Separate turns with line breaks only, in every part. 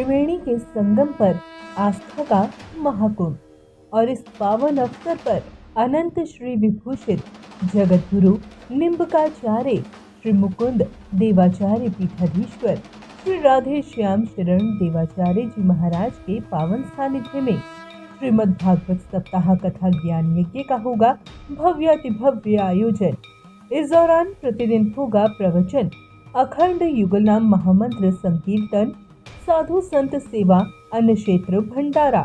त्रिवेणी के संगम पर आस्था का महाकुंभ। और इस पावन अवसर पर अनंत श्री विभूषित जगत गुरु निम्बकाचार्य श्री मुकुंद देवाचार्य पीठाधीश्वर श्री राधे श्याम शरण देवाचार्य जी महाराज के पावन सानिध्य में श्रीमद् भागवत सप्ताह कथा ज्ञान यज्ञ का होगा भव्यातिभव्य आयोजन। इस दौरान प्रतिदिन होगा प्रवचन, अखंड युगलनाम महामंत्र संकीर्तन, साधु संत सेवा, अन्न क्षेत्र भंडारा।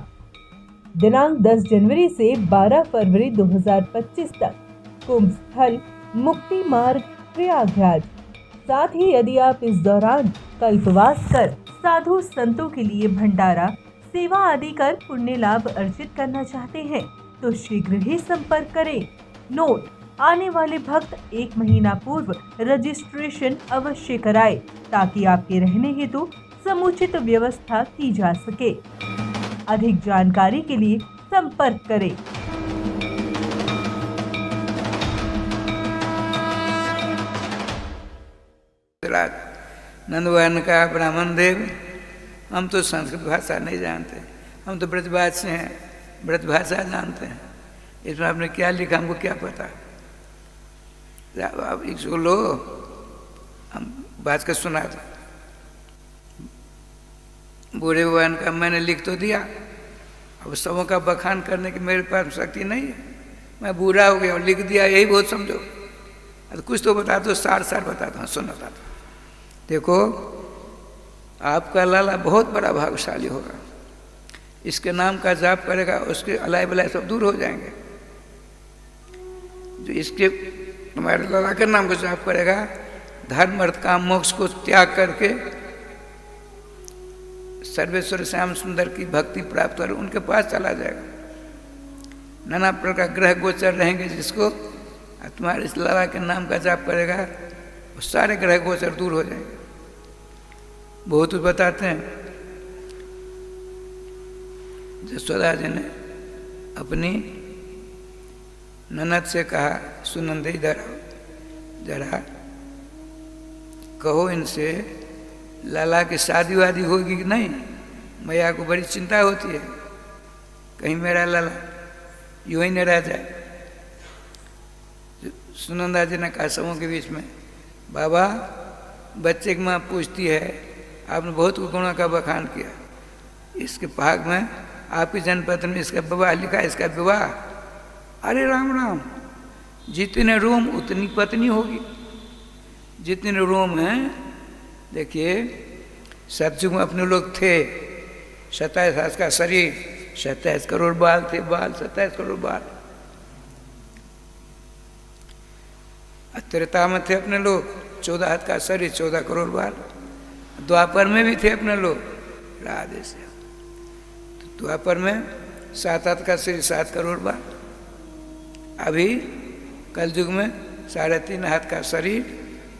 दिनांक 10 जनवरी से 12 फरवरी 2025 तक कुंभ स्थल मुक्ति मार्ग प्रयागराज। साथ ही यदि आप इस दौरान कल्पवास कर साधु संतों के लिए भंडारा सेवा आदि कर पुण्य लाभ अर्जित करना चाहते हैं तो शीघ्र ही संपर्क करें। नोट: आने वाले भक्त 1 महीना पूर्व रजिस्ट्रेशन अवश्य कराएं ताकि आपके रहने हेतु समुचित व्यवस्था की जा सके। अधिक जानकारी के लिए संपर्क करें।
नंदवान का ब्राह्मण देव, हम तो संस्कृत भाषा नहीं जानते, हम तो ब्रजभाषा से हैं, ब्रजभाषा जानते हैं। इसमें आपने क्या लिखा हमको क्या पता। आप इसको लो, हम बात का सुना था। बूढ़े भगवान का मैंने लिख तो दिया, अब सबों का बखान करने की मेरे पास शक्ति नहीं है। मैं बूढ़ा हो गया और लिख दिया, यही बहुत समझो। तो कुछ तो बता दो, सार बताता हूँ, सुनाता था। देखो, आपका लाला बहुत बड़ा भाग्यशाली होगा। इसके नाम का जाप करेगा, उसके अलाय बलाय सब दूर हो जाएंगे। जो इसके तुम्हारे लाला के नाम का जाप करेगा, धर्म अर्थ काम मोक्ष को त्याग करके सर्वेश्वर श्याम सुंदर की भक्ति प्राप्त कर उनके पास चला जाएगा। नाना प्रकार ग्रह गोचर रहेंगे, जिसको तुम्हारे इस लाला के नाम का जाप करेगा वो सारे ग्रह गोचर दूर हो जाएंगे। बहुत कुछ बताते हैं। यशोदा जी ने अपनी ननद से कहा, सुनंदे इधर आओ जरा, कहो इनसे लाला की शादी वादी होगी कि नहीं। मैया को बड़ी चिंता होती है, कहीं मेरा लाला यूं ही न रह जाए। सुनंदा जी ने कहा सबों के बीच में, बाबा बच्चे की माँ पूछती है, आपने बहुत गुणों का बखान किया, इसके भाग में आपकी जन्मपत्र में इसका विवाह लिखा है, इसका विवाह। अरे राम राम, जितने रोम उतनी पत्नी होगी। जितने रोम हैं, देखिए सतयुग में अपने लोग थे 27 हाथ का शरीर, 27 करोड़ बाल थे, बाल 27 करोड़ बाल। त्रेता में थे अपने लोग 14 हाथ का शरीर, 14 करोड़ बाल। द्वापर में भी थे अपने लोग, राधे से। तो द्वापर में 7 हाथ का शरीर, 7 करोड़ बाल। अभी कलयुग में 3.5 हाथ का शरीर,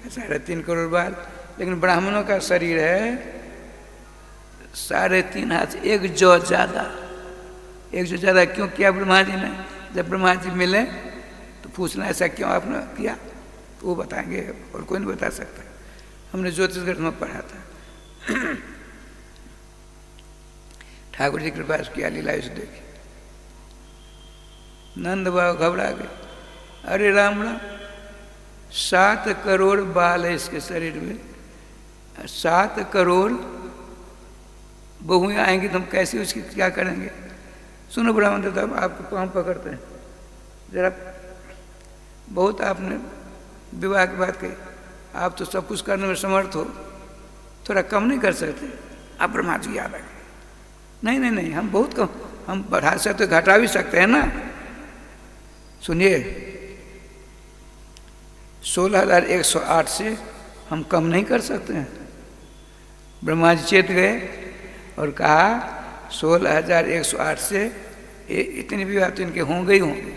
3.5 करोड़ बाल। लेकिन ब्राह्मणों का शरीर है 3.5 हाथ, 1 जौ ज़्यादा। 1 जौ ज़्यादा क्यों किया ब्रह्मा जी ने? जब ब्रह्मा जी मिले तो पूछना ऐसा क्यों आपने किया, तो वो बताएंगे, और कोई नहीं बता सकता। हमने ज्योतिष ग्रंथ में पढ़ा था। ठाकुर जी कृपा से किया लीला इसे देखी। नंद बाबा घबरा गए, अरे राम राम, 7 करोड़ बाल है इसके शरीर में, 7 करोड़ बहुएं आएंगी तो हम कैसे उसकी क्या करेंगे। सुनो ब्राह्मण देवता, आपको पाँव पकड़ते हैं जरा। बहुत आपने विवाह की बात कही, आप तो सब कुछ करने में समर्थ हो, थोड़ा कम नहीं कर सकते? आप ब्रह्मा जी याद रखें। नहीं नहीं नहीं, हम बहुत कम, हम बढ़ा सकते, घटा भी सकते हैं ना। सुनिए, 16,108 से हम कम नहीं कर सकते हैं। ब्रह्मा जी चेत गए और कहा 16,108 से इतनी भी बात इनके होंगे ही होंगे,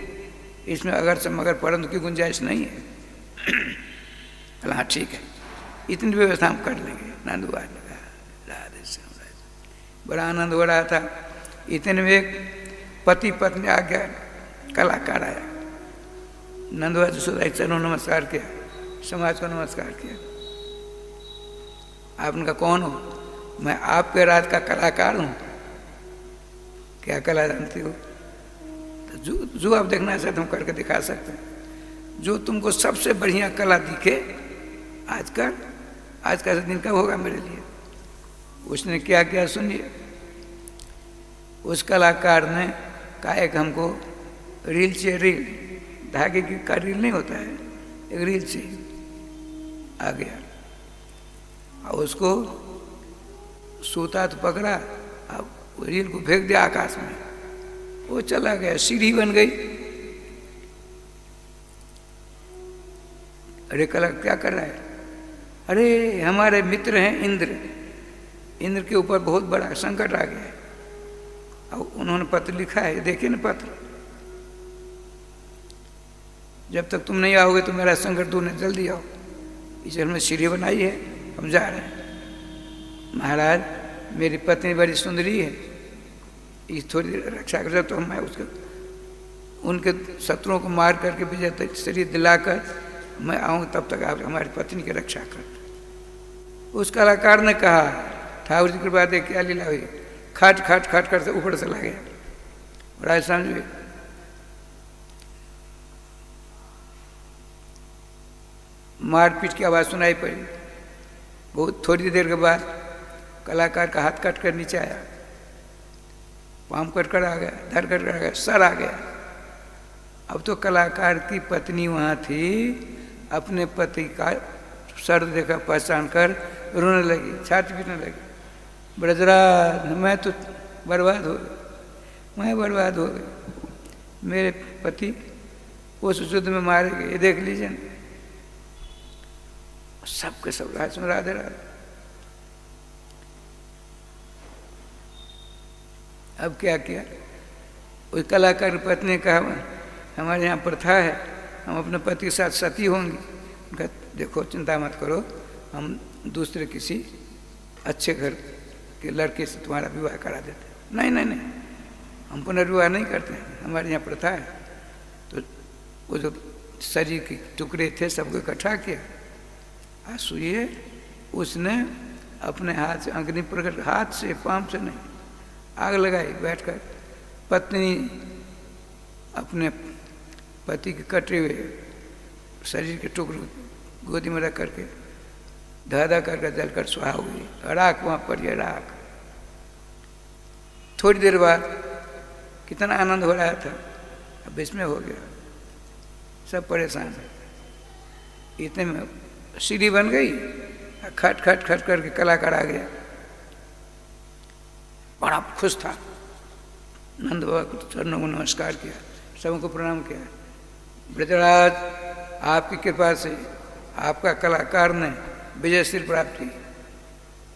इसमें अगर से मगर परंतु की गुंजाइश नहीं है। हाँ ठीक है, इतनी व्यवस्था हम कर लेंगे। नंदुआ ने कहा, राधे श्याम, बड़ा आनंद हो रहा था। इतने में एक पति पत्नी आ गया, कलाकार आया। नंदुआ यशोदा एक चरणों नमस्कार किया, समाज को नमस्कार किया। आपने कहा कौन हो? मैं आपके राज का कलाकार हूँ। क्या कला जानती हो? तो जो आप देखना चाहते हो करके दिखा सकते हैं। जो तुमको सबसे बढ़िया कला दिखे आजकल, आज का दिन कब होगा मेरे लिए? उसने क्या किया सुनिए। उस कलाकार ने कहा एक हमको रील चाहिए, रील धागे की का रील नहीं होता है, एक रील चाहिए। आ गया और उसको सूता तो पकड़ा, अब रील को फेंक दिया आकाश में, वो चला गया, सीढ़ी बन गई। अरे कला क्या कर रहा है? अरे हमारे मित्र हैं इंद्र, इंद्र के ऊपर बहुत बड़ा संकट आ गया है। अब उन्होंने पत्र लिखा है, देखिए ना पत्र, जब तक तुम नहीं आओगे तो मेरा संकट दूर नहीं, जल्दी आओ। इसलिए हमने सीढ़ी बनाई है, हम जा रहे हैं। महाराज मेरी पत्नी बड़ी सुंदरी है, इस थोड़ी देर रक्षा कर, तो मैं उसके उनके शत्रुओं को मार करके विजय शरीर दिलाकर मैं आऊँगा, तब तक आप हमारी पत्नी की रक्षा कर। उस कलाकार ने कहा ठाकुर जी कृपा दे क्या लीला हुई, खट खट खट कर से ऊपर चला गया। बड़ा समझिए मारपीट की आवाज़ सुनाई पड़ी। बहुत थोड़ी देर के बाद कलाकार का हाथ कट कर नीचे आया, पाँव कट कर आ गया, धर कट कर आ गया, सर आ गया। अब तो कलाकार की पत्नी वहाँ थी, अपने पति का सर देखा, पहचान कर रोने लगी, छाती पीटने लगी। ब्रजराज मैं तो बर्बाद हो गया, मैं बर्बाद हो गई, मेरे पति उस युद्ध में मारे गए, ये देख लीजिए ना। सबके सब राज में राधे राधे। अब क्या किया, उस कलाकार की पत्नी ने कहा हमारे यहाँ प्रथा है, हम अपने पति के साथ सती होंगी। कहा देखो चिंता मत करो, हम दूसरे किसी अच्छे घर के लड़के से तुम्हारा विवाह करा देते। नहीं नहीं नहीं, हम पुनर्विवाह नहीं करते हैं, हमारे यहाँ प्रथा है। तो वो जो शरीर के टुकड़े थे सबको इकट्ठा किया। आज सुनिए, उसने अपने हाथ से अग्नि प्रकट, हाथ से पाँव से नहीं, आग लगाई बैठकर। पत्नी अपने पति के कटे हुए शरीर के टुकड़े गोदी में रख करके धाधा करके जलकर सुहा हुई, राख वहाँ पर यह राख। थोड़ी देर बाद कितना आनंद हो रहा था, अब इसमें हो गया, सब परेशान है। इतने में सीढ़ी बन गई, खट खट खट करके कलाकार आ गया। बड़ा खुश था, नंद बाबा को चरणों को नमस्कार किया, सबको प्रणाम किया। ब्रजराज आपकी कृपा से आपका कलाकार ने विजय श्री प्राप्त की।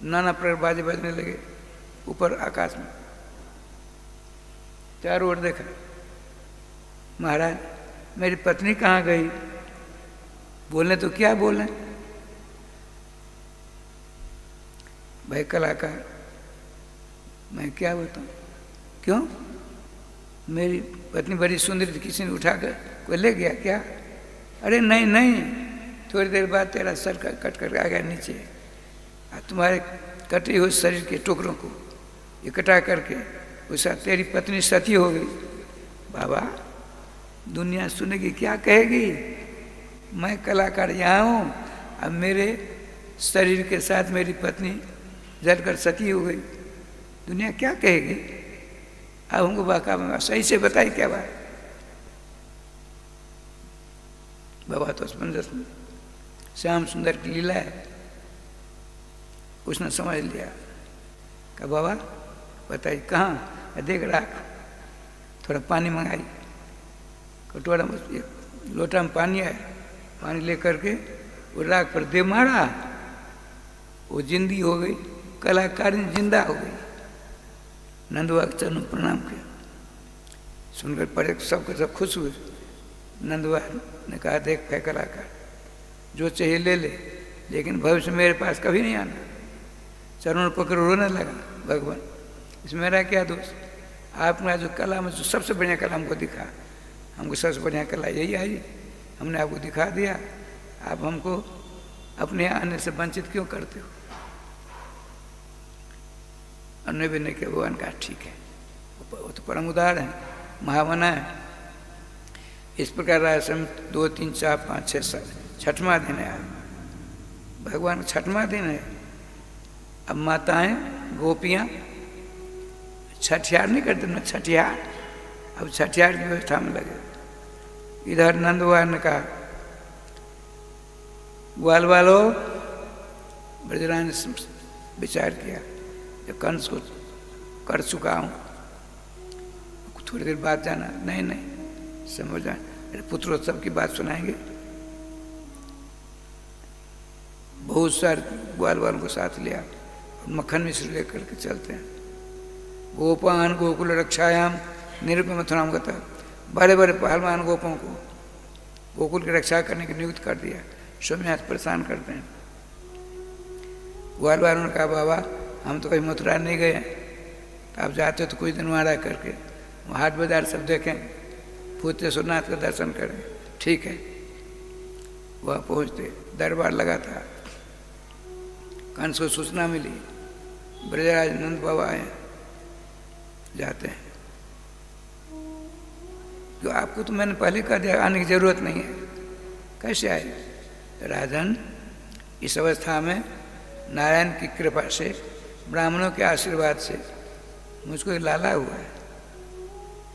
नाना प्रकार बाजे बजने लगे ऊपर आकाश में, चारों ओर देखा। महाराज मेरी पत्नी कहाँ गई? बोलने तो क्या बोलें भाई कलाकार, मैं क्या बताऊं? क्यों? मेरी पत्नी बड़ी सुंदर थी, किसी ने उठाकर कोई ले गया क्या? अरे नहीं नहीं, थोड़ी देर बाद तेरा सर कट कर आ गया नीचे, तुम्हारे कटे हुए शरीर के टुकड़ों को इकट्ठा करके उसका तेरी पत्नी सती हो गई। बाबा दुनिया सुनेगी, क्या कहेगी? मैं कलाकार यहाँ हूँ, अब मेरे शरीर के साथ मेरी पत्नी जलकर सती हो गई, दुनिया क्या कहेगी? अब हमको बाका में सही से बताई क्या बात? बाबा तो समंजस में श्याम सुंदर की लीला है, उसने समझ लिया। कहा बाबा बताइए कहाँ? देख राख, थोड़ा पानी मंगाई, कटोरा में लोटा में पानी आया, पानी ले करके वो राख पर दे मारा, वो जिंदी हो गई, कलाकारी जिंदा हो गई। नंदवा के चरणों प्रणाम किया, सुनकर परे सबके सब खुश हुए। नंदवा ने कहा देख है कलाकार, जो चाहिए ले ले, लेकिन भविष्य मेरे पास कभी नहीं आना। चरणों पकड़ रोने लगा, भगवान इसमें मेरा क्या दोष? आपने जो कला में जो सबसे बढ़िया कला हमको दिखा, हमको सबसे बढ़िया कला यही आई, हमने आपको दिखा दिया, आप हमको अपने आने से वंचित क्यों करते हो? अन्य भी नहीं किया। भगवान कहा ठीक है, वो तो परम उदार है, महामना है। इस प्रकार राजसम 2, 3, 4, 5, 6, 7 छठवां दिन है आज। भगवान छठवां दिन है। अब माताएं गोपियां छठियार नहीं करते ना, छठियार, अब छठियार की व्यवस्था में लगे। इधर नंद भगवान ने कहा ग्वाल वालो, ब्रजराज ने विचार किया जब कंस को कर चुका हूँ, थोड़ी देर बाद जाना, नहीं नहीं समझ जाए, अरे पुत्रोत्सव की बात सुनाएंगे। बहुत सारे ग्वाल वालों को साथ लिया और मक्खन मिश्र लेकर के चलते हैं। गोपान गोकुल रक्षायाम निरुपम मथुराम गता, बड़े बड़े पहलवान गोपों को गोकुल की रक्षा करने की नियुक्त कर दिया। स्वामी परेशान करते हैं। ग्वाल वालों ने कहा बाबा हम तो कहीं मथुरा नहीं गए, तो आप जाते हो तो कुछ दिन वहाँ रह करके हाट बाजार सब देखें, पूछते सोमनाथ का दर्शन करें। ठीक है, वह पहुँचते, दरबार लगा था। कंस को सूचना मिली ब्रजराज नंद बाबा आए, जाते हैं। जो आपको तो मैंने पहले कह दिया आने की जरूरत नहीं है, कैसे आए? राजन, इस अवस्था में नारायण की कृपा से, ब्राह्मणों के आशीर्वाद से मुझको एक लाला हुआ है।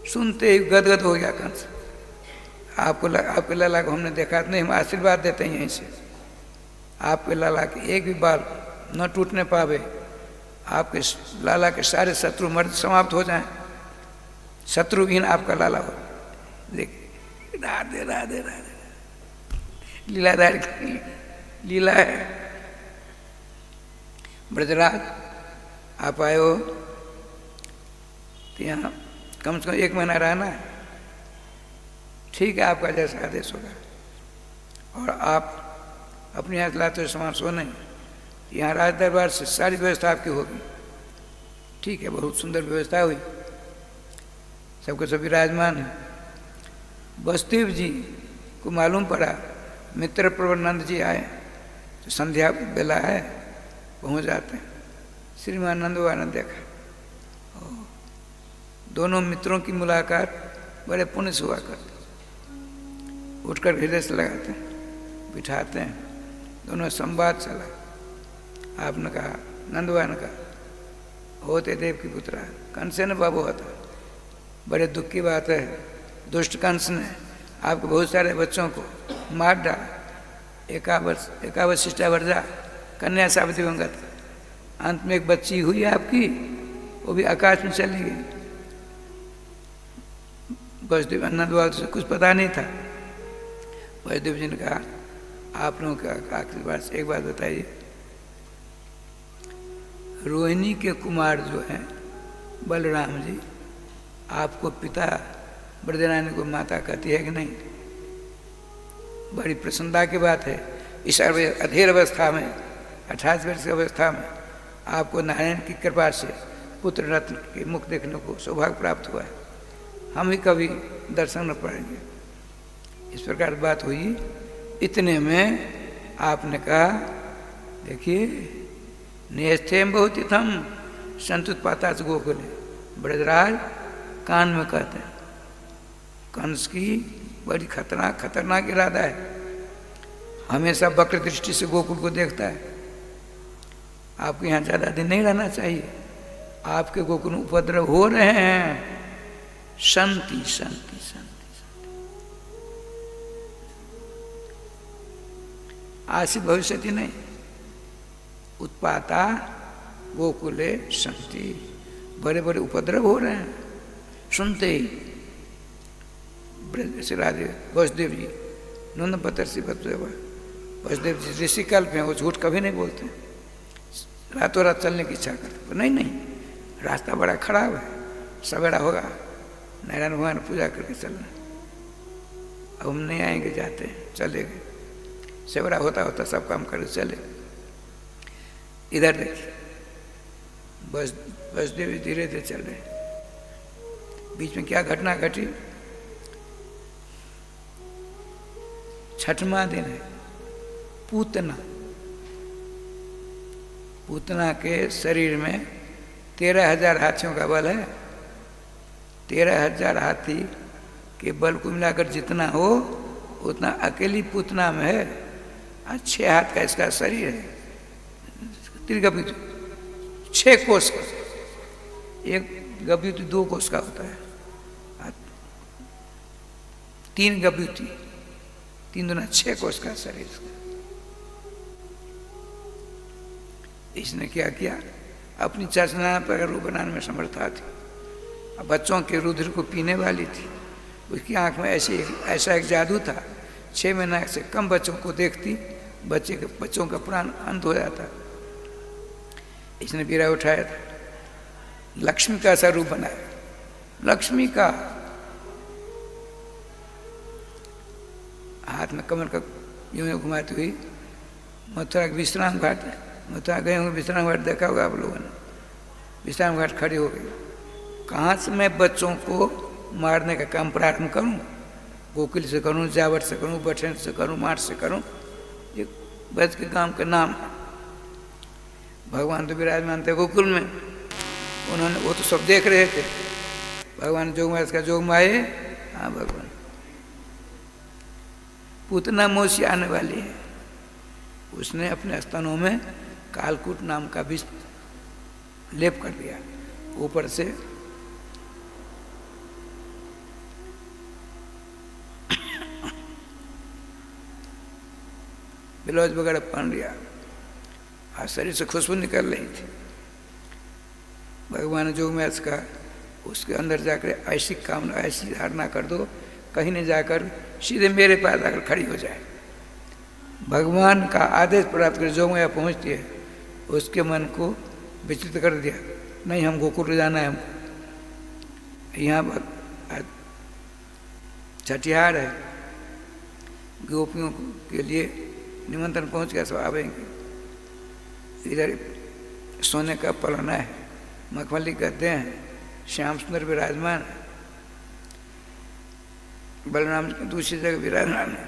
सुनते ही गदगद हो गया कंस। आपके लाला को हमने देखा नहीं, हम आशीर्वाद देते हैं यहीं से। आपके लाला के एक भी बाल न टूटने पावे, आपके लाला के सारे शत्रु मर्द समाप्त हो जाएं, शत्रुहीन आपका लाला हो। देखिए राधे राधे राधे, लीलाधारी की लीला है। ब्रजराज आप आए हो तो यहाँ कम से कम 1 महीना रहना है। ठीक है, आपका जैसा आदेश होगा। और आप अपने यहाँ लाते हो सामान सो नहीं, यहाँ राज दरबार से सारी व्यवस्था आपकी होगी। ठीक है, बहुत सुंदर व्यवस्था हुई, सबके सभी विराजमान है। वसुदेव जी को मालूम पड़ा मित्र प्रबंधनंद जी आए, तो संध्या बेला है, पहुँच जाते हैं। श्रीमान नंद बाबा ने देखा, दोनों मित्रों की मुलाकात बड़े पुण्य से हुआ करती। उठकर हृदय से लगाते हैं, बिठाते हैं, दोनों संवाद चला। आपने कहा, नंद बाबा ने कहा होते देव की पुत्रा कंस ने बाबू होता, बड़े दुख की बात है, दुष्ट कंस ने आपके बहुत सारे बच्चों को मार डाला। एकावत शिष्टावर्जा कन्या सावित्री वंगत, अंत में एक बच्ची हुई आपकी, वो भी आकाश में चली गई। वसुदेव नंद बाबा से कुछ पता नहीं था। वसुदेव जी ने कहा आप लोगों का आखिरी बात एक बात बताइए, रोहिणी के कुमार जो हैं बलराम जी, आपको पिता ब्रजरानी को माता कहती है कि नहीं? बड़ी प्रसन्नता की बात है। इस अधेर अवस्था में, 28 वर्ष की अवस्था में आपको नारायण की कृपा से पुत्र रत्न के मुख देखने को सौभाग्य प्राप्त हुआ है। हम ही कभी दर्शन न पाएंगे। इस प्रकार बात हुई। इतने में आपने कहा देखिए, नेस्थेम बहुत इथम संतुत्पाता गोकुले, ब्रजराज कान में कहते हैं कंस की बड़ी खतरनाक इरादा है, हमेशा वक्र दृष्टि से गोकुल को देखता है। आपको यहाँ ज़्यादा दिन नहीं रहना चाहिए, आपके गोकुल में उपद्रव हो रहे हैं। शांति शांति शांति शांति, आशी भविष्यति नहीं, उत्पाता गोकुले शांति, बड़े बड़े उपद्रव हो रहे हैं। सुनते ही श्री राधे वसुदेव जी नंद पत्र से वसुदेव जी ऋषि कल्प हैं, वो झूठ कभी नहीं बोलते। रातों रात चलने की इच्छा करते, नहीं नहीं रास्ता बड़ा खराब है, सवेरा होगा नारायण भगवान पूजा करके चलना। अब हम नहीं आएंगे, जाते हैं, चले गए। सवेरा होता होता सब काम करके चले। इधर देखिए वसुदेव जी धीरे धीरे चल रहे, बीच में क्या घटना घटी। छठवां दिन है। पूतना के शरीर में 13,000 हाथियों का बल है। 13,000 हाथी के बल को मिलाकर जितना हो उतना अकेली पूतना में है। 6 हाथ का इसका शरीर है, त्रिगभ्युति 6 कोस का, एक गभ्युति 2 कोस का होता है, 3 गभ्युति, 3 दूना 6 कोस का शरीर। इसने क्या किया, अपनी चर्चना पर रूप बनाने में समर्था थी। अब बच्चों के रुधिर को पीने वाली थी। उसकी आंख में ऐसा एक जादू था, 6 महीना से कम बच्चों को देखती बच्चों का प्राण अंत हो जाता। इसने बीरा उठाया था, लक्ष्मी का ऐसा रूप बनाया। लक्ष्मी का हाथ में कमर का यूं घुमाती हुई मथुरा के विश्राम घाट, मथुरा गए होंगे विश्राम घाट, देखा होगा आप लोगों ने। विश्राम घाट खड़ी हो गई, कहाँ से मैं बच्चों को मारने का काम प्रारंभ करूं? गोकुल से करूं, जावट से करूं, बठेन से करूं, माठ से करूं? ये बच के काम का नाम है। भगवान तो विराजमान थे गोकुल में, उन्होंने वो तो सब देख रहे थे। भगवान जोगमाया का जोगमाए, हाँ भगवान पूतना मौसी आने वाली है। उसने अपने स्तनों में कालकूट नाम का विष लेप कर दिया, ऊपर से ब्लाउज वगैरह पहन लिया और शरीर से खुशबू निकल रही थी। भगवान जोगमाया का उसके अंदर जाकर ऐसी कामना, ऐसी धारणा कर दो, कहीं नहीं जाकर सीधे मेरे पास आकर खड़ी हो जाए। भगवान का आदेश प्राप्त कर जोगमाया पहुँचती है, उसके मन को विचलित कर दिया। नहीं, हम गोकुल जाना है, हमको यहाँ छठिहार है, गोपियों के लिए निमंत्रण पहुँच गया, सब आवेंगे। इधर सोने का पलना है, मखमली गद्दे हैं, श्याम सुंदर विराजमान है, बलराम दूसरी जगह विराजमान है।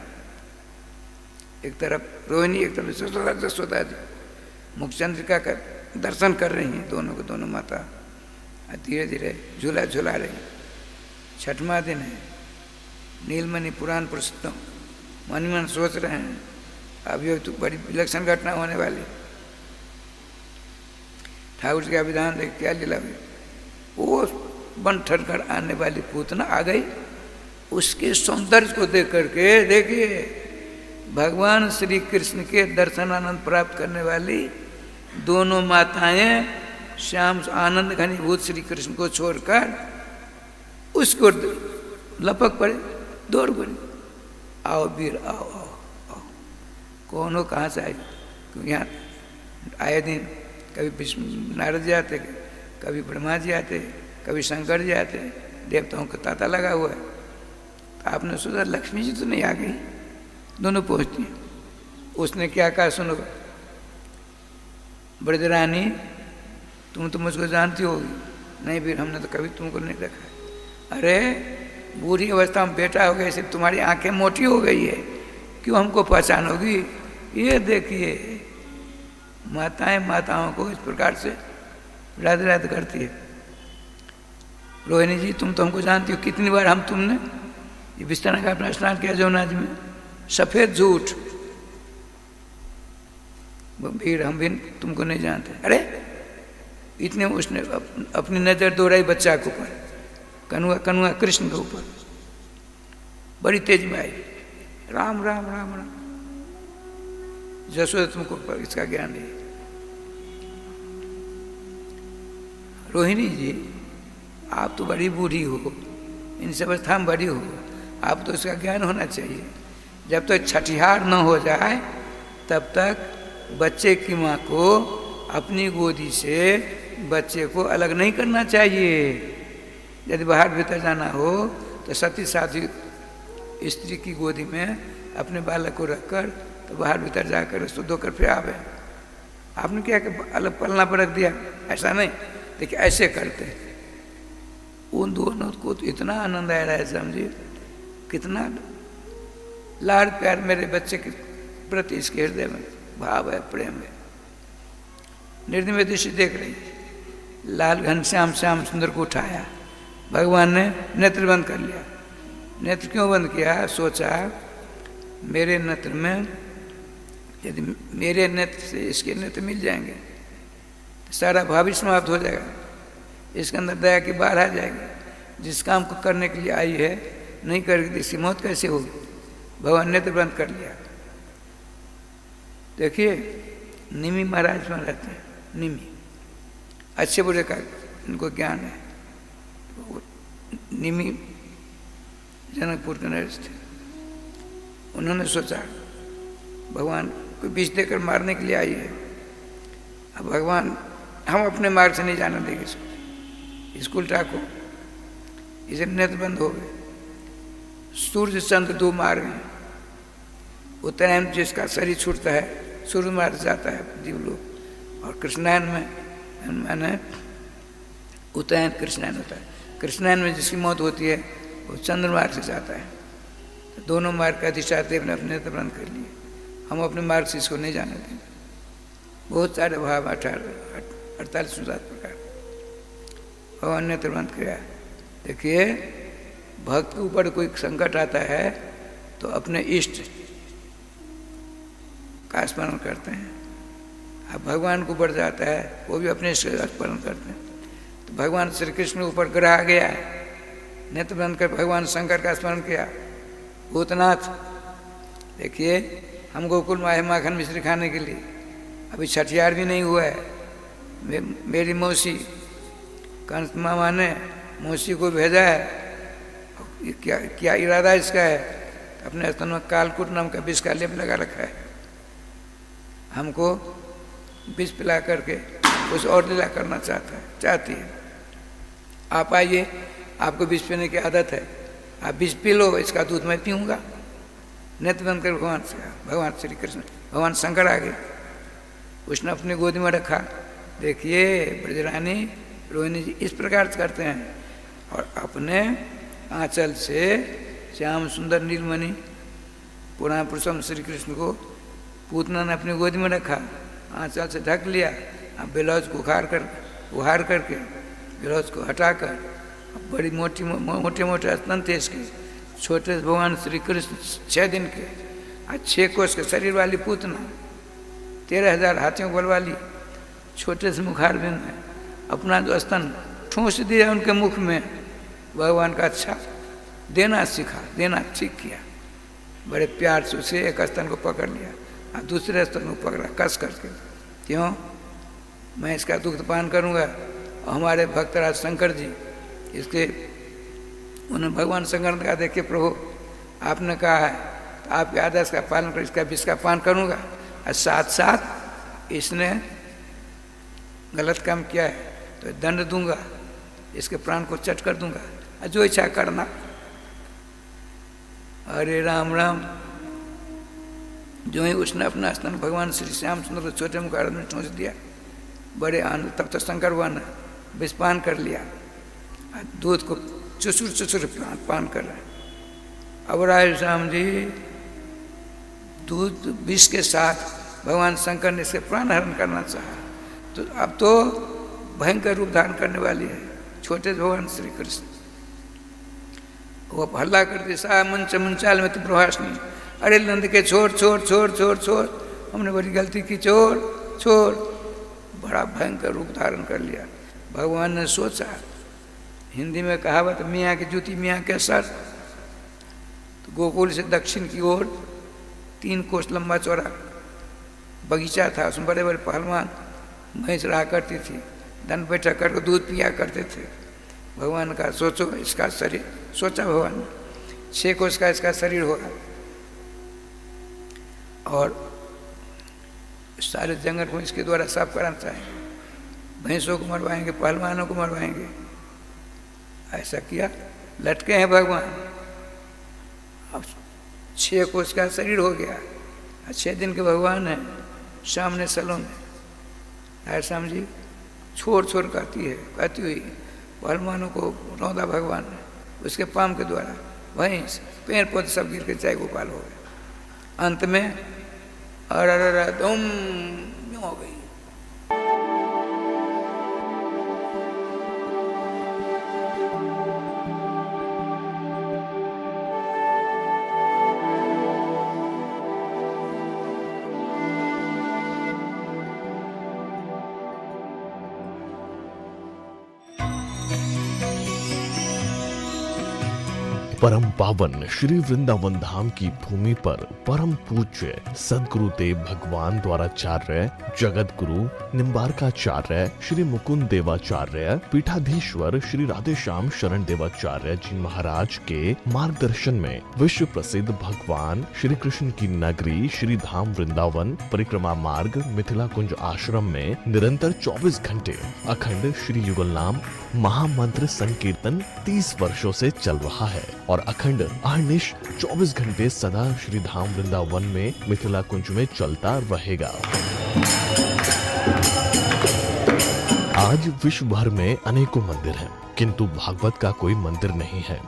एक तरफ रोहिणी, एक तरफ जसोदा जी मुखचंद्रिका का दर्शन कर रही हैं, दोनों को दोनों माता धीरे धीरे झूला झूला रही। 6वां दिन है, नीलमणि पुराण पुरुषोत्तम मन मन सोच रहे हैं, अभी तो बड़ी विलक्षण घटना होने वाली। ठाकुर जी का विधान देख क्या लीला हुई, वो बन ठन कर आने वाली पूतना आ गई। उसके सौंदर्य को देख करके देखिए, भगवान श्री कृष्ण के दर्शन आनंद प्राप्त करने वाली दोनों माताएं श्याम आनंद घनीभूत श्री कृष्ण को छोड़कर उसको लपक पड़े, दौड़ पड़े, आओ वीर आओ आओ आओ। कौन हो, कहाँ से आए? क्योंकि यहाँ आए दिन कभी नारद जी आते, कभी ब्रह्मा जी आते, कभी शंकर जी आते, देवताओं का तांता लगा हुआ है। तो आपने सोचा लक्ष्मी जी तो नहीं आ गई, दोनों पहुँचती हैं। उसने क्या कहा सुनो, ब्रजरानी तुम तो मुझको जानती होगी। नहीं वीर, हमने तो कभी तुमको नहीं देखा है। अरे बूढ़ी अवस्था में बेटा हो गया, सिर्फ तुम्हारी आंखें मोटी हो गई है, क्यों हमको पहचानोगी? ये देखिए, माताएं माताओं को इस प्रकार से राध राध करती है। रोहिणी जी तुम तो हमको जानती हो, कितनी बार हम तुमने ये बिस्तर का अपना स्नान किया जमुना जी में, सफेद झूठ। भीड़ हम भी तुमको नहीं जानते। अरे इतने उसने अपनी नजर दौड़ाई बच्चा के ऊपर, कनुआ कनुआ कृष्ण के ऊपर, बड़ी तेज में आई, राम राम राम राम। जसोदा तुमको इसका ज्ञान नहीं। रोहिणी जी आप तो बड़ी बूढ़ी हो, इन सब अवस्था में बड़ी हो, आप तो इसका ज्ञान होना चाहिए। जब तक छठिहार न हो जाए तब तक बच्चे की माँ को अपनी गोदी से बच्चे को अलग नहीं करना चाहिए। यदि बाहर भीतर जाना हो तो सती साधी स्त्री की गोदी में अपने बालक को रखकर तो बाहर भीतर जाकर उसको धोकर फिर आवे। आपने क्या अलग पलना पर रख दिया? ऐसा नहीं, देखिए ऐसे करते। उन दोनों को तो इतना आनंद आ रहा है, समझिए कितना लाड़ प्यार मेरे बच्चे के प्रति इसके हृदय में भाव है, प्रेम है। निर्निमेष दृष्टि देख रही है, लाल घनश्याम श्याम सुंदर को उठाया, भगवान ने नेत्र बंद कर लिया। नेत्र क्यों बंद किया? सोचा मेरे नेत्र में, यदि मेरे नेत्र से इसके नेत्र मिल जाएंगे तो सारा भावी समाप्त हो जाएगा, इसके अंदर दया की बाढ़ आ जाएगी। जिस काम को करने के लिए आई है नहीं करेगी तो इसकी मौत कैसे होगी? भगवान नेत्र बंद कर लिया। देखिए निमि महाराज में रहते हैं, निमि अच्छे बुरे का इनको ज्ञान है। निमि जनकपुर के नरेश थे। उन्होंने सोचा भगवान को विष देकर मारने के लिए आई है, अब भगवान हम अपने मार्ग से नहीं जाने देंगे इसको उल्टा को। इसे नेत्र बंद हो गए। सूर्य चंद्र दो मार्ग हैं। उत्तरायण जिसका शरीर छूटता है सूर्य मार्ग जाता है जीवलोक, और कृष्णायन में मैंने उत्तरायण कृष्णायन होता है। कृष्णायन में जिसकी मौत होती है वो चंद्र मार्ग से जाता है। तो दोनों मार्ग का अधिष्ठात्री ने अपने नेत्र बंद कर लिए। हम अपने मार्ग से इसको नहीं जाने देंगे। बहुत सारे भाव 48 प्रकार भगवान ने नेत्र बंद किया। देखिए भक्त के ऊपर कोई संकट आता है तो अपने इष्ट का स्मरण करते हैं। अब भगवान को ऊपर जाता है वो भी अपने इष्ट का स्मरण करते हैं। तो भगवान श्री कृष्ण के ऊपर ग्रह आ गया है, नेत्र बंद कर भगवान शंकर का स्मरण किया। भूतनाथ देखिए हम गोकुल में आए माखन मिश्री खाने के लिए, अभी छठियार भी नहीं हुआ है। मेरी मौसी कंस मामा ने मौसी को भेजा है, क्या क्या इरादा इसका है? अपने स्तन में कालकूट नाम का विष का लेप लगा रखा है। हमको विष पिला करके कुछ और लीला करना चाहती है। आप आइए, आपको विष पीने की आदत है, आप विष पी लो, इसका दूध मैं पीऊँगा। नेत्र बंद कर भगवान से, भगवान श्री कृष्ण भगवान शंकर आ गए, उसने अपनी गोदी में रखा। देखिए ब्रजरानी रोहिणी जी इस प्रकार से करते हैं, और अपने आंचल से श्याम सुंदर नीलमणि पुराण पुरुषोत्तम श्री कृष्ण को पूतना ने अपनी गोदी में रखा, आंचल से ढक लिया। अब ब्लाउज को उहार करके ब्लाउज को हटाकर बड़ी मोटे मोटे स्तन थे इसके, छोटे भगवान श्री कृष्ण 6 दिन के, आज 6 कोस के शरीर वाली पूतना, 13,000 हाथियों बल वाली, छोटे से मुखार बिंद है, अपना जो स्तन ठूंस दिया उनके मुख में। भगवान का अच्छा देना सीखा, देना सीख किया। बड़े प्यार से उसे एक स्तन को पकड़ लिया और दूसरे स्तन को पकड़ा कस करके। क्यों? मैं इसका दुग्ध पान करूँगा। और हमारे भक्तराज शंकर जी इसके, उन्होंने भगवान शंकर ने कहा देखिए प्रभु आपने कहा है तो आपके आदेश का पालन कर, इसका विष का पान करूँगा, और साथ साथ इसने गलत काम किया है तो दंड दूंगा, इसके प्राण को चट कर दूंगा, और जो इच्छा करना। अरे राम राम। जो ही उसने अपना स्तन भगवान श्री श्याम सुंदर को छोटे मुखार में ठूंस दिया, बड़े आनंद। तब तो शंकर भगवान ने विषपान कर लिया, दूध को चुसुर चुसुर पान कर रहे हैं। अब राय श्याम जी दूध विष के साथ भगवान शंकर ने इसके प्राण हरण करना चाहा, तो अब तो भयंकर रूप धारण करने वाली है छोटे भगवान श्री कृष्ण। वो हल्ला करते सा मंच मंचाल में तो प्रभास नहीं, अरे नंद के छोड़ छोड़ छोड़ छोड़ छोड़, हमने बड़ी गलती की, छोड़ छोड़। बड़ा भयंकर रूप धारण कर लिया। भगवान ने सोचा, हिंदी में कहावत मियाँ की जूती मियाँ के सर। तो गोकुल से दक्षिण की ओर 3 कोस लंबा चौड़ा बगीचा था, उसमें बड़े बड़े पहलवान भैंस रहा करती थी, दंड बैठक करके दूध पिया करते थे। भगवान का सोचो इसका शरीर, सोचा भगवान ने 6 कोस का इसका शरीर होगा, और सारे जंगल को इसके द्वारा साफ कराना चाहिए। भैंसों को मरवाएंगे, पहलवानों को मरवाएंगे। ऐसा किया, लटके हैं भगवान। अब 6 कोस का शरीर हो गया, 6 दिन के भगवान है सामने सलों में। ऐसा जी छोड़ छोड़ कहती हुई पहलवानों को रौंदा भगवान ने, उसके पाम के द्वारा भैंस पेड़ पौधे सब गिर के चाय गोपाल हो गए। अंत में अररर दुम हो गई।
परम पावन श्री वृंदावन धाम की भूमि पर परम पूज्य सदगुरुदेव भगवान द्वाराचार्य जगत गुरु निम्बारकाचार्य श्री मुकुंद देवाचार्य पीठाधीश्वर श्री राधेश्याम शरण देवाचार्य जी महाराज के मार्गदर्शन में विश्व प्रसिद्ध भगवान श्री कृष्ण की नगरी श्री धाम वृंदावन परिक्रमा मार्ग मिथिला कुंज आश्रम में निरंतर 24 घंटे अखंड श्री युगल नाम महामंत्र संकीर्तन 30 वर्षों से चल रहा है और अखंड अहर्निश 24 घंटे सदा श्री धाम वृंदावन में मिथिला कुंज में चलता रहेगा। आज विश्व भर में अनेकों मंदिर हैं, किंतु भागवत का कोई मंदिर नहीं है।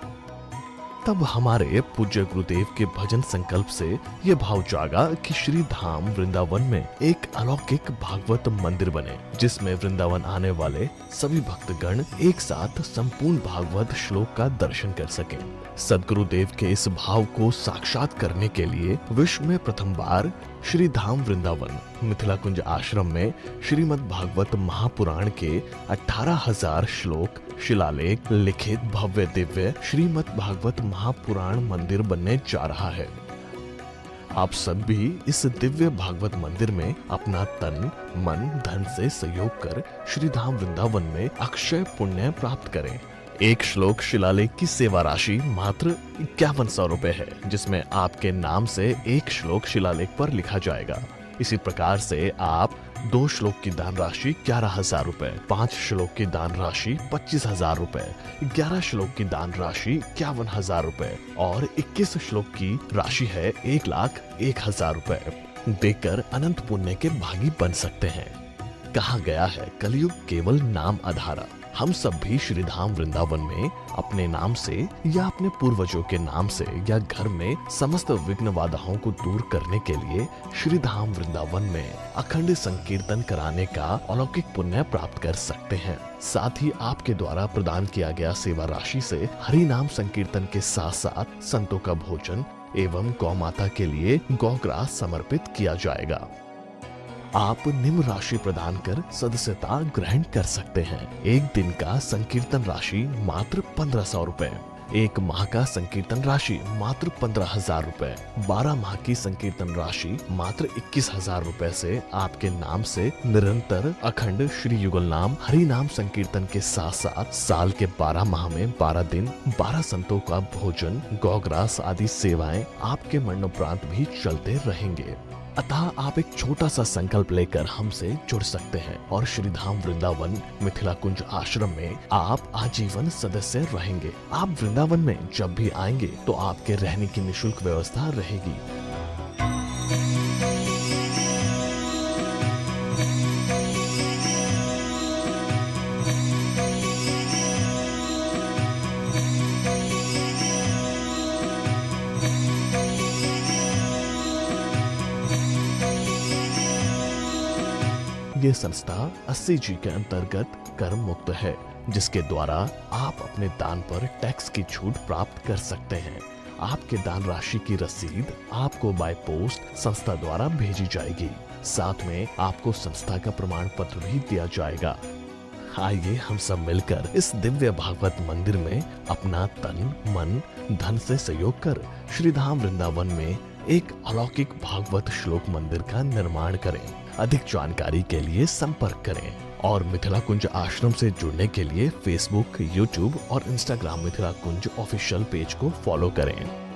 तब हमारे पूज्य गुरुदेव के भजन संकल्प से ये भाव जागा कि श्री धाम वृंदावन में एक अलौकिक भागवत मंदिर बने, जिसमें वृंदावन आने वाले सभी भक्तगण एक साथ संपूर्ण भागवत श्लोक का दर्शन कर सकें। सदगुरुदेव के इस भाव को साक्षात करने के लिए विश्व में प्रथम बार श्री धाम वृंदावन मिथिला कुंज आश्रम में श्रीमद् भागवत महापुराण के 18,000 श्लोक शिलालेख लिखित भव्य दिव्य श्रीमद् भागवत महापुराण मंदिर बनने जा रहा है। आप सब भी इस दिव्य भागवत मंदिर में अपना तन मन धन से सहयोग कर श्री धाम वृंदावन में अक्षय पुण्य प्राप्त करें। एक श्लोक शिलालेख की सेवा राशि मात्र 5100 रुपए है, जिसमें आपके नाम से एक श्लोक शिलालेख पर लिखा जाएगा। इसी प्रकार से आप 2 श्लोक की दान राशि 11,000 रुपए, 5 श्लोक की दान राशि 25,000 रुपए, 11 श्लोक की दान राशि 51,000 रुपए और 21 श्लोक की राशि है 1,01,000 रुपए देकर अनंत पुण्य के भागी बन सकते हैं। कहा गया है कलयुग केवल नाम आधारा। हम सब भी श्री धाम वृंदावन में अपने नाम से या अपने पूर्वजों के नाम से या घर में समस्त विघ्न बाधाओं को दूर करने के लिए श्री धाम वृंदावन में अखंड संकीर्तन कराने का अलौकिक पुण्य प्राप्त कर सकते हैं। साथ ही आपके द्वारा प्रदान किया गया सेवा राशि से हरि नाम संकीर्तन के साथ साथ संतों का भोजन एवं गौ माता के लिए गौग्रास समर्पित किया जाएगा। आप निम्न राशि प्रदान कर सदस्यता ग्रहण कर सकते हैं। एक दिन का संकीर्तन राशि मात्र 1500 रुपए, एक माह का संकीर्तन राशि मात्र 15,000 रुपए, 12 माह की संकीर्तन राशि मात्र 21,000 रुपए से आपके नाम से निरंतर अखंड श्री युगल नाम हरि नाम संकीर्तन के साथ साथ साल के 12 माह में 12 दिन 12 संतों का भोजन गौग्रास आदि सेवाएं आपके मरणोपरांत भी चलते रहेंगे। अतः आप एक छोटा सा संकल्प लेकर हमसे जुड़ सकते हैं और श्री धाम वृंदावन मिथिला कुंज आश्रम में आप आजीवन सदस्य रहेंगे। आप वृंदावन में जब भी आएंगे तो आपके रहने की निःशुल्क व्यवस्था रहेगी। ये संस्था 80G के अंतर्गत कर मुक्त है, जिसके द्वारा आप अपने दान पर टैक्स की छूट प्राप्त कर सकते हैं। आपके दान राशि की रसीद आपको बाय पोस्ट संस्था द्वारा भेजी जाएगी। साथ में आपको संस्था का प्रमाण पत्र भी दिया जाएगा। आइए हम सब मिलकर इस दिव्य भागवत मंदिर में अपना तन मन धन से सहयोग कर श्री धाम वृंदावन में एक अलौकिक भागवत श्लोक मंदिर का निर्माण करें। अधिक जानकारी के लिए संपर्क करें और मिथिला कुंज आश्रम से जुड़ने के लिए फेसबुक, यूट्यूब और इंस्टाग्राम मिथिला कुंज ऑफिशियल पेज को फॉलो करें।